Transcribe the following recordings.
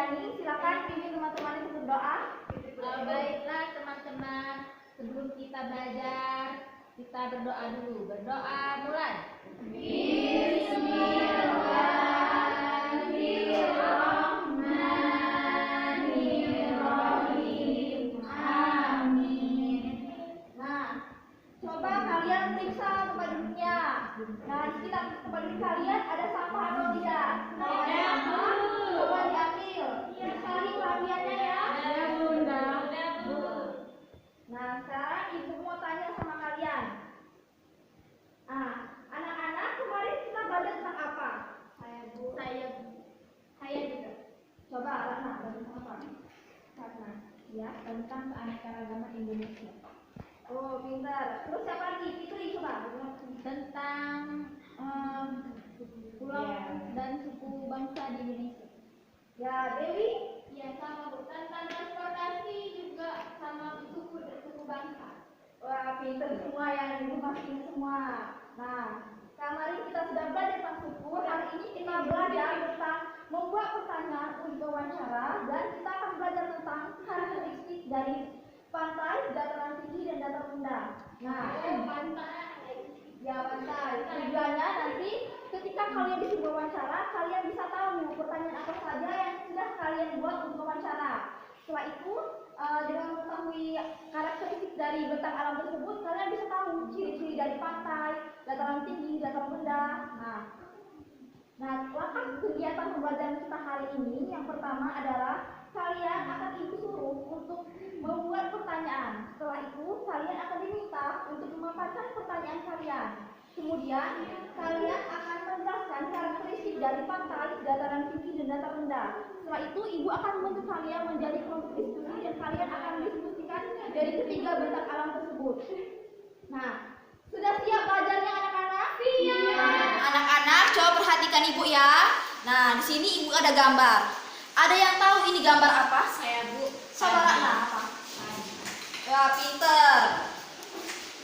Yani, silakan pimpin teman-teman untuk berdoa. Baiklah teman-teman, sebelum kita belajar, kita berdoa dulu. Berdoa mulai. Bismillahirrahmanirrahim. Amin. Nah, coba kalian periksa tempat duduknya. Nah, di sekitar tempat duduk kalian ada sampah atau tidak? Ada, Bu. Coba diambil. Sekali perhatiannya ya. Ada, Bunda. Ada, Bu. Nah, sekarang ibu mau tanya sama kalian. Ah, anak-anak kemarin kita belajar tentang apa? Saya juga. Coba Ratna, belajar tentang apa? Ratna. Ya, tentang keanekaragaman Indonesia. Oh, pintar. Terus siapa lagi? Fitri, coba. Tentang pulau dan suku bangsa di Indonesia. Ya, Dewi. Ya, sama Bu. Tentang transportasi juga sama suku bangsa. Wah, pintar semua yang di rumah ini semua. Nah, kemarin kita sudah belajar tentang suku. Hari ini kita belajar tentang membuat pertanyaan untuk wawancara dan kita akan belajar tentang karakteristik dari pantai, dataran tinggi dan dataran rendah. Nah, pantai. Tujuannya nanti ketika kalian disuruh wawancara, kalian bisa tahu pertanyaan apa saja yang sudah kalian buat untuk wawancara. Setelah itu, dengan mengetahui karakteristik dari bentang alam tersebut, kalian bisa tahu ciri-ciri dari pantai, dataran tinggi, dataran rendah. Nah, langkah kegiatan pembelajaran kita hari ini yang pertama adalah kalian akan ibu suruh untuk membuat pertanyaan. Setelah itu, kalian akan diminta untuk memaparkan pertanyaan kalian. Kemudian, kalian akan menjelaskan karakteristik dari pantai, dataran tinggi, dan dataran rendah. Setelah itu, ibu akan membentuk kalian menjadi kelompok diskusi dan kalian akan diskusikan dari ketiga bentang alam tersebut. Nah, sudah siap belajarnya anak-anak? Siap. Anak-anak, coba perhatikan ibu ya. Nah, di sini ibu ada gambar. Ada yang tahu ini gambar apa? Saya, Bu. Coba Ratna, apa? Ya, pinter.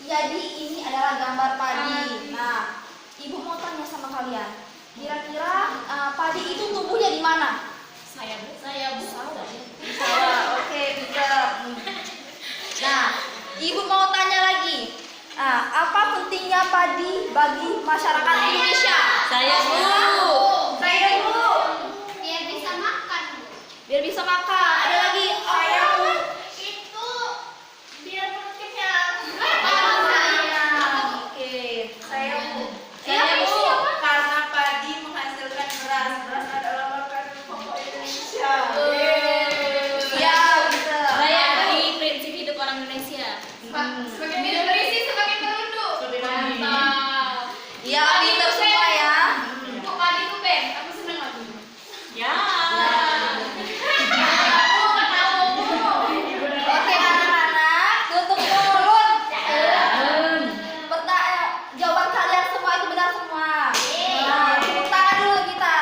Jadi ini adalah gambar padi. Nah, ibu mau tanya sama kalian. Kira-kira padi itu tumbuhnya di mana? Saya, Bu. Saya, Bu. Oke, pinter. Nah, ibu mau tanya lagi. Apa pentingnya padi bagi masyarakat Indonesia? Saya, Bu. Saya dulu. Biar bisa makan, Bu. Biar bisa makan. Ada lagi. Itu biar perut kenyang. Oke, saya Bu. Saya, Bu. Karena padi menghasilkan beras. Beras adalah makanan pokok Indonesia. Ya, pinter. Saya dari prinsip hidup orang Indonesia. Sebagai minum berisi, sebagai perunduk. Mantap. Ya, pinter semua ya. Kok padi itu Ben? Aku seneng lagi. Ya. Oke, anak-anak, tutup mulut. Jawaban kalian semua itu benar semua. Nah, tepuk tangan dulu kita.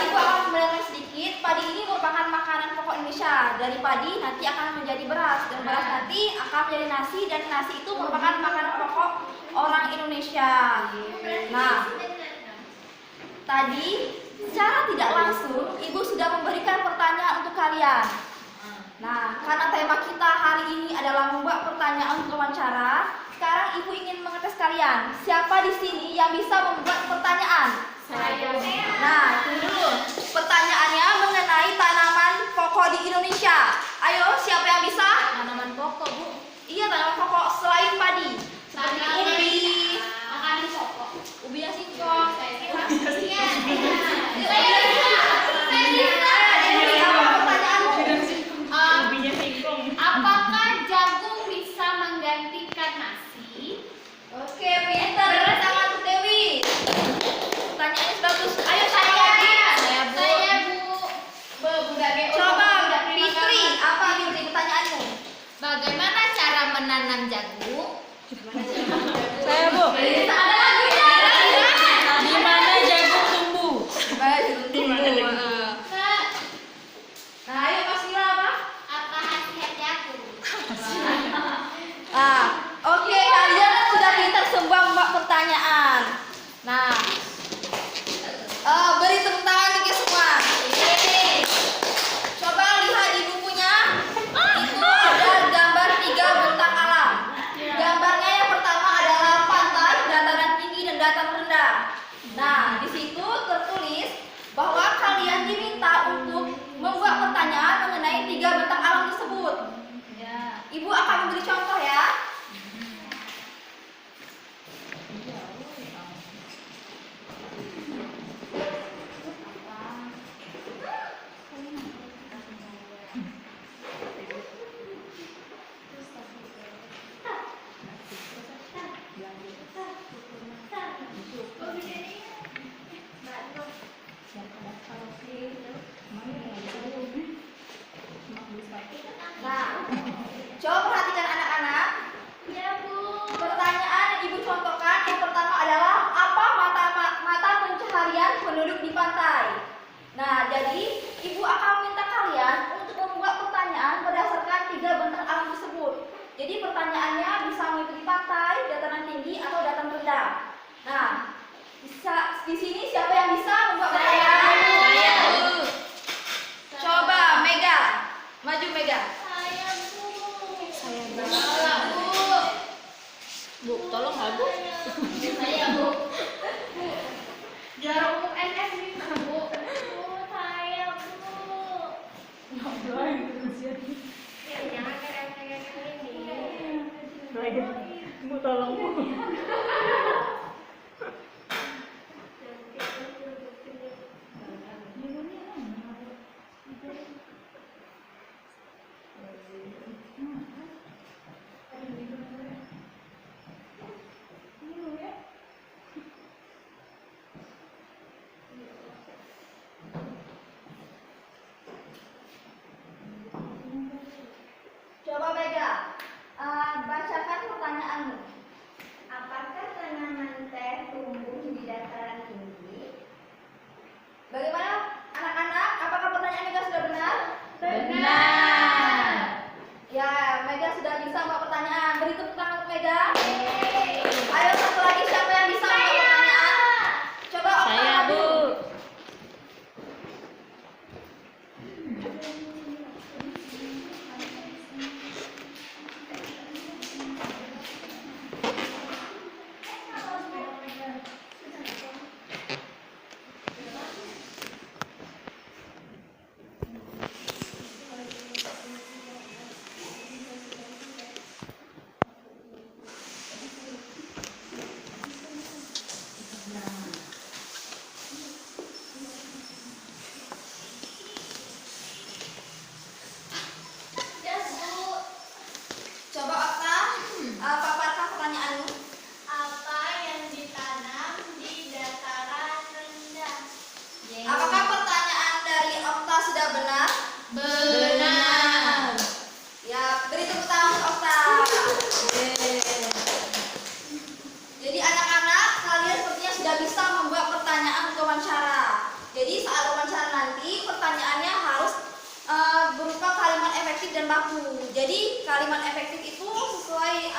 Ibu akan menjelaskan sedikit. Padi ini merupakan makanan pokok Indonesia. Dari padi nanti akan menjadi beras, dan beras nanti akan menjadi nasi, dan nasi itu merupakan makanan pokok orang Indonesia. Nah, tadi secara tidak langsung ibu sudah memberikan pertanyaan untuk kalian. Nah, karena tema kita hari ini adalah membuat pertanyaan untuk wawancara, sekarang ibu ingin mengetes kalian. Siapa di sini yang bisa membuat pertanyaan? Saya. Nah, tunggu dulu. Pertanyaannya mengenai tanaman pokok di Indonesia. Ayo, siapa yang bisa? Tanaman pokok, Bu. Iya, tanaman pokok selain padi. Seperti ubi, Makanan pokok. ubi yang singkong. Apakah jagung bisa menggantikan nasi? Oke, pintar. Tangan untuk Dewi. Pertanyaannya bagus. Ayo, saya lagi. Saya, Bu. Coba, Fitri. Apa Fitri pertanyaanmu? Bagaimana cara menanam jagung? Saya, Bu. Ada lagunya. Di mana jagung tumbuh? Nah, ayo Mas Mila apa? Apa khasiat jagung? Oke, kalian sudah pintar semua membuat pertanyaan. Nah, beri tepuk tangan untuk semua. Jadi, Ibu akan minta kalian untuk membuat pertanyaan berdasarkan 3 bentang alam tersebut. Jadi, pertanyaannya bisa meliputi pantai, dataran tinggi, atau dataran rendah. Nah, di sini siapa yang bisa membuat pertanyaan? Saya, Bu. Coba, Mega. Maju, Mega. Saya, Bu. Saya, Bu. Salah, Bu. Bu, tolong lah, Bu. Saya, Bu. Juara umum NS nih, Bu. Bu, saya, Bu. Ya, jangan kayak ini. Bu, tolong, Bu. Coba Mega, bacakan pertanyaanmu. Apakah tanaman teh tumbuh di dataran tinggi? Bagaimana anak-anak? Apakah pertanyaan Mega sudah benar? Benar. Ya, Mega sudah bisa membuat pertanyaan. Beri tepuk tangan untuk Mega. Ayo satu lagi, siapa yang bisa membuat pertanyaan? Coba Okta Saya, maju. Bu. Ya, Bu. Coba Okta, paparkan pertanyaanmu. Apa yang ditanam di dataran rendah? Apakah pertanyaan dari Okta sudah benar? Benar. Ya, beri tepuk tangan untuk Okta. Jadi anak-anak, kalian sepertinya sudah bisa membuat pertanyaan untuk wawancara. Jadi saat wawancara nanti, pertanyaannya harus berupa kalimat efektif dan baku. Jadi kalimat efektif itu sesuai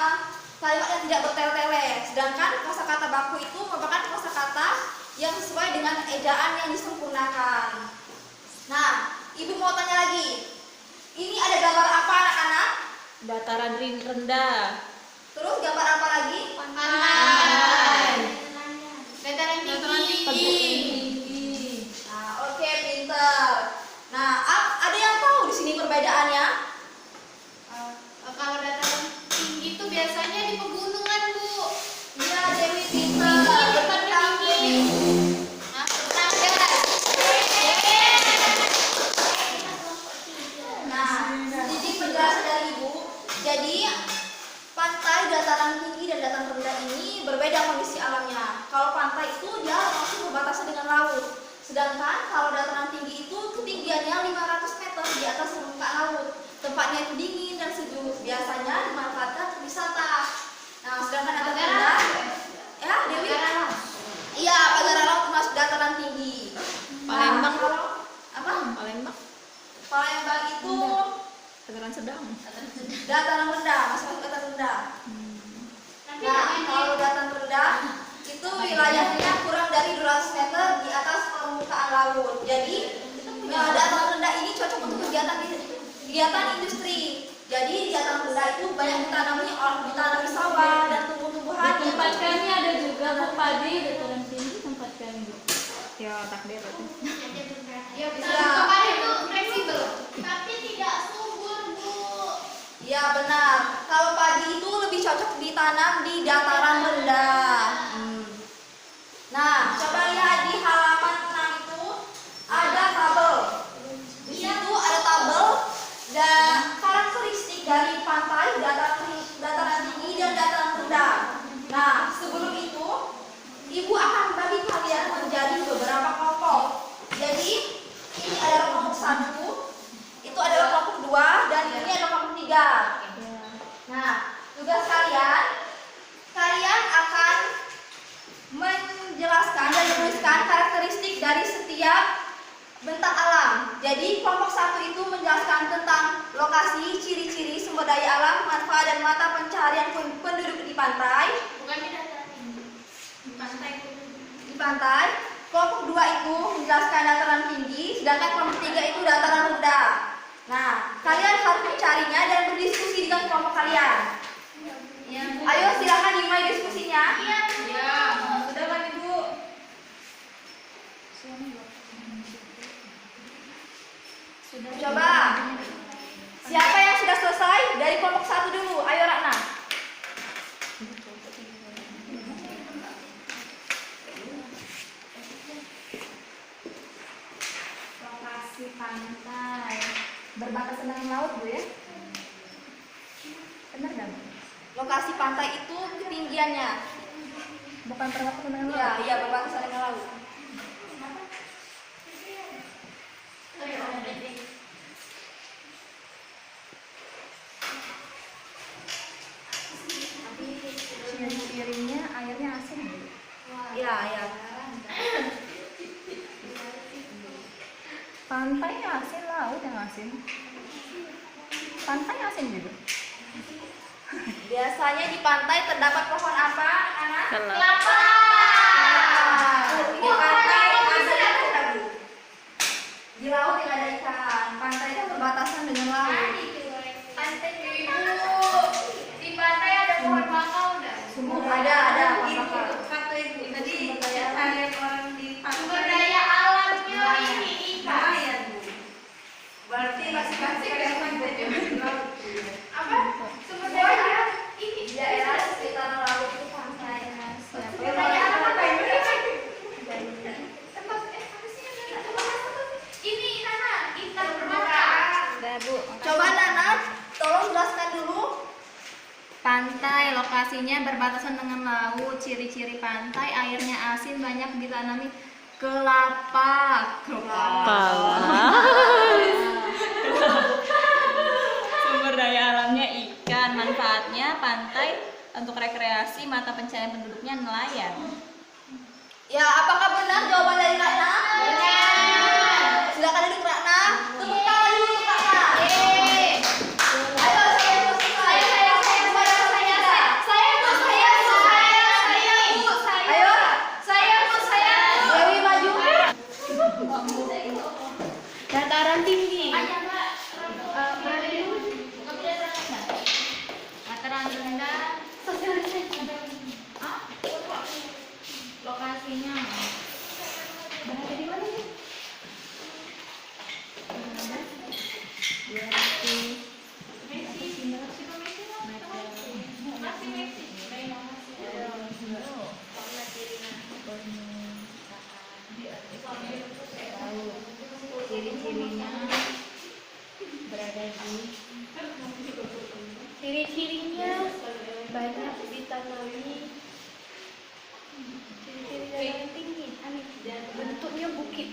kalimat yang tidak bertele-tele. Sedangkan kosakata baku itu merupakan kosakata yang sesuai dengan ejaan yang disempurnakan. Nah, Ibu mau tanya lagi. Ini ada gambar apa anak-anak? Dataran rendah. Terus gambar apa lagi? Pantai. Dataran tinggi. Tinggi. Nah, oke, pinter. Nah, ada yang tahu di sini perbedaannya? Kalau dataran tinggi itu biasanya di pegunungan, Bu. Iya, Dewi pinter. Tinggi, Tepuk tangan, tinggi. Dewi. Nah, Nah, jadi penjelasan dari Ibu. Jadi, pantai, dataran tinggi dan dataran rendah ini berbeda kondisi alamnya. Kalau pantai itu dia langsung berbatasan dengan laut. Sedangkan kalau dataran tinggi itu ketinggiannya 500 meter di atas permukaan laut. Tempatnya itu dingin dan sejuk. Biasanya dimanfaatkan untuk wisata. Nah, sedangkan dataran rendah, ya Dewi? Iya, pagar laut termasuk dataran tinggi. Palembang. Kalau apa? Palembang. Palembang itu Dataran sedang. dataran rendah, masuk dataran rendah. Nah, kalau dataran rendah itu wilayahnya kurang dari 200 meter di atas permukaan laut. Jadi, dataran rendah ini cocok untuk kegiatan industri. Jadi, di dataran rendah itu banyak ditanami sawah dan tumbuh-tumbuhan. Di tempat kami ada juga Bu padi dataran tinggi tempat kami Bu. Ya, takdir itu. Ya, tempat itu fleksibel, tapi tidak subur, Bu. Ya benar. Kalau padi itu lebih cocok ditanam di dataran rendah. Nah, coba lihat di halaman 6 itu ada tabel. Di situ ada tabel dan karakteristik dari pantai, dataran tinggi dan dataran rendah. Nah, sebelum itu Ibu akan bagi kalian menjadi beberapa kelompok. Jadi, ini adalah kelompok 1, itu adalah kelompok 2, dan ini adalah kelompok 3. Nah, tugas kalian akan menjelaskan dan menuliskan karakteristik dari setiap Bentang alam. Jadi kelompok 1 itu menjelaskan tentang lokasi, ciri-ciri, sumber daya alam, manfaat dan mata pencaharian penduduk di pantai. Bukan di dataran tinggi. Di pantai. Di pantai. Kelompok 2 itu menjelaskan dataran tinggi, sedangkan kelompok 3 itu dataran rendah. Nah, kalian harus mencarinya dan berdiskusi dengan kelompok kalian. Ayo silakan dimulai diskusinya. Ya. Sudah kan Ibu? Coba. Siapa yang sudah selesai? Dari kelompok 1 dulu. Ayo Ratna. Lokasi pantai Berbatasan dengan laut, Bu ya? benar dong? Lokasi pantai itu ketinggiannya. Bukan berbatasan dengan Iya, iya berbatasan dengan laut. Ciri-cirinya airnya asin. Iya, iya. Pantai asin, laut yang asin. Pantai asin juga. Biasanya di pantai terdapat pohon apa, anak? Kelapa. Di pantai ada ikan, Bu. Di laut yang ada ikan. Pantai itu berbatasan dengan laut. Pantai Ibu. Di pantai ada pohon bakau enggak? Ada pohon bakau. Kata Ibu tadi ada orang di pantai. Sumber daya alamnya ini ikan. Nelayan, Bu. Berarti masing-masing ada pantai di laut. Apa? Sumber daya alam ini. Di daerah sekitar laut itu pantai. Sumber daya alam apa ini? Ini Nana, intan permata. Udah, Bu. Coba Nana, tolong jelaskan dulu. Pantai, lokasinya berbatasan dengan laut. Ciri-ciri pantai, airnya asin, banyak ditanami kelapa. Sumber daya alamnya ikan, manfaatnya pantai untuk rekreasi, mata pencaharian penduduknya nelayan. Ya, apakah benar jawaban dari Ratna? Benar. Silakan duduk Ratna. Tepuk tangan dulu untuk Ratna. Ayo saya mau selesai. Ayo. Dewi maju. Dataran tinggi. Dataran rendah. Lokasinya Berada di mana nih? ciri-cirinya berada di Ciri-cirinya banyak ditanami. Ciri-ciri dataran tinggi. Bentuknya bukit.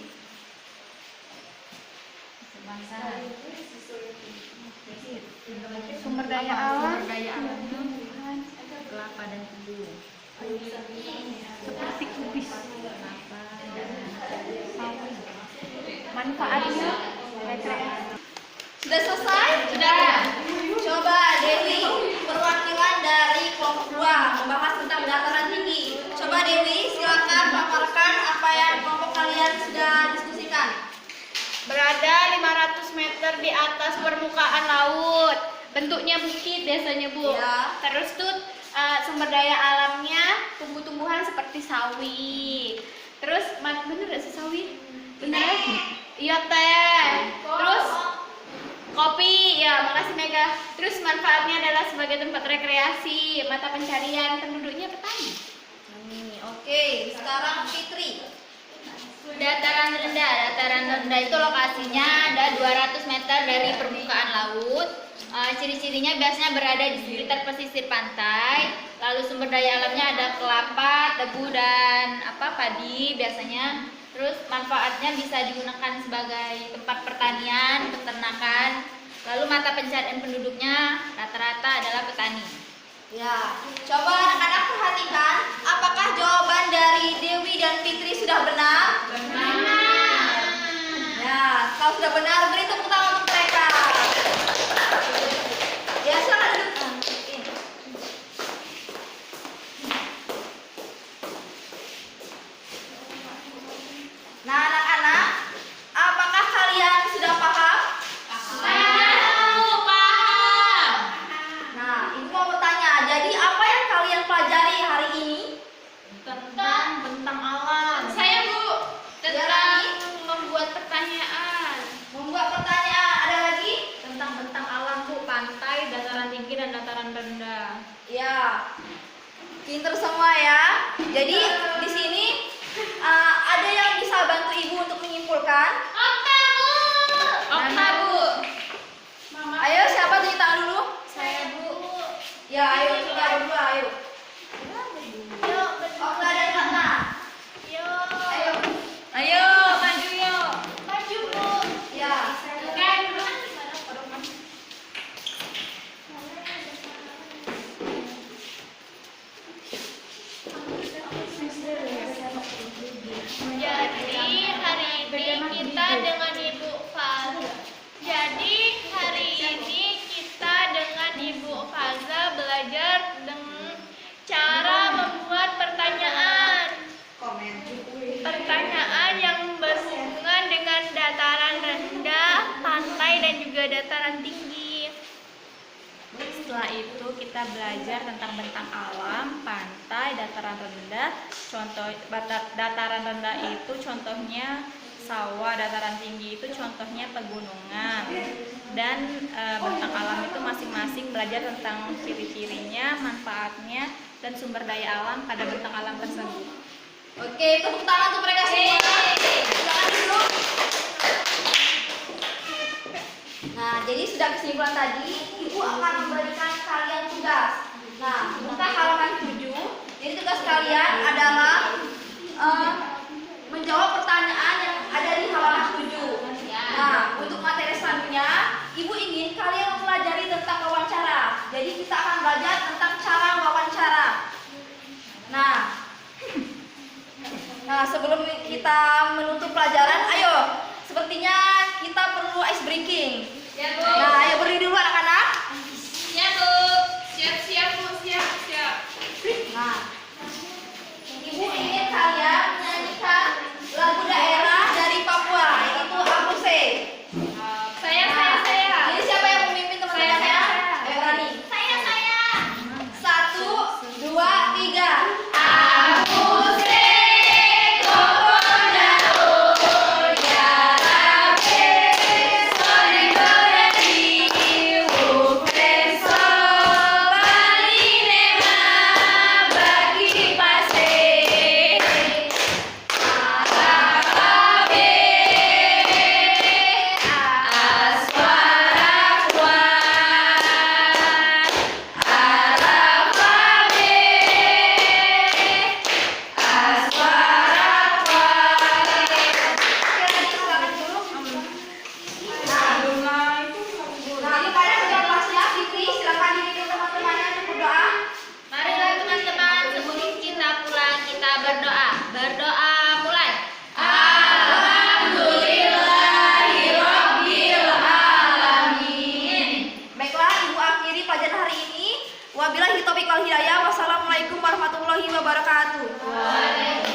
Sumber daya alam. kelapa dan tebu. Seperti kubis. Manfaatnya rekreasi. Sudah selesai? Sudah. Coba Dewi, perwakilan dari kelompok 2 membahas tentang dataran tinggi. Coba Dewi, silakan paparkan apa yang kelompok kalian sudah diskusikan. Berada 500 meter di atas permukaan laut. Bentuknya bukit biasanya, Bu. Ya. Terus tuh sumber daya alamnya tumbuh-tumbuhan seperti sawi. Terus bener gak sih sawi? Bener? Iya teh. Terus kopi, ya makasih Mega. Terus manfaatnya adalah sebagai tempat rekreasi, mata pencarian penduduknya petani. Oke, sekarang Fitri. Dataran rendah itu lokasinya ada 200 meter dari permukaan laut. Ciri-cirinya biasanya berada di sekitar pesisir pantai. Lalu sumber daya alamnya ada kelapa, tebu dan padi biasanya. Terus manfaatnya bisa digunakan sebagai tempat pertanian, peternakan. Lalu mata pencarian penduduknya rata-rata adalah petani. Ya, coba anak-anak perhatikan, apakah jawaban dari Dewi dan Fitri sudah benar? Benar. Ya, sudah benar. Beri tepuk tangan untuk mereka. Ya, silakan duduk. Nah, anak-anak, apakah kalian sudah paham? Paham. Nah, ibu mau bertanya, jadi apa yang kalian pelajari hari ini? Tentang bentang alam. Saya Bu, Ya, tentang lagi? membuat pertanyaan. Membuat pertanyaan, ada lagi? Tentang bentang alam Bu, pantai, dataran tinggi dan dataran rendah. Ya, pinter semua ya. Jadi di sini ada yang bisa bantu ibu untuk menyimpulkan? Okta Bu. Ayo, siapa tunjuk tangan dulu? Saya Bu. Ya, ayo kita berdua, ayo. Okta dan Ratna. Ayo. Ayo, maju yuk. Maju Bu. Ya. Kan. Jadi hari ini kita dengan Ibu Faza. Jadi hari ini kita dengan Ibu Faza belajar dengan cara membuat pertanyaan. Pertanyaan yang berhubungan dengan dataran rendah, pantai dan juga dataran tinggi. Setelah itu kita belajar tentang bentang alam, pantai, dataran rendah. Contoh dataran rendah itu contohnya sawah, dataran tinggi itu contohnya pegunungan. Dan bentang alam itu masing-masing belajar tentang ciri-cirinya, manfaatnya, dan sumber daya alam pada bentang alam tersebut. Oke, tepuk tangan untuk mereka semua. Silakan duduk. Nah, jadi sudah kesimpulan tadi, ibu akan memberikan kalian tugas. Nah, buka halaman 7. Jadi tugas kalian adalah menjawab pertanyaan yang ada di halaman 7. Nah, untuk materi selanjutnya, ibu ingin kalian mempelajari tentang wawancara. Jadi kita akan belajar tentang cara wawancara. Nah, sebelum kita menutup pelajaran, ayo, sepertinya kita perlu ice breaking. Ya Bu. Nah, ayo berdiri dulu anak-anak. Ya Bu. Siap Bu, siap. Nah, ibu ingin kalian menyanyikan lagu daerah dari Papua, yaitu Abuse. Saya. Jadi siapa yang memimpin teman-temannya? Ayo Rani. Saya. 1, 2, 3. Marilah teman-teman, sebelum kita pulang kita berdoa. Berdoa mulai. Baiklah, ibu akhiri pelajaran hari ini. Wabillahi taufiq wal hidayah. Wassalamualaikum warahmatullahi wabarakatuh.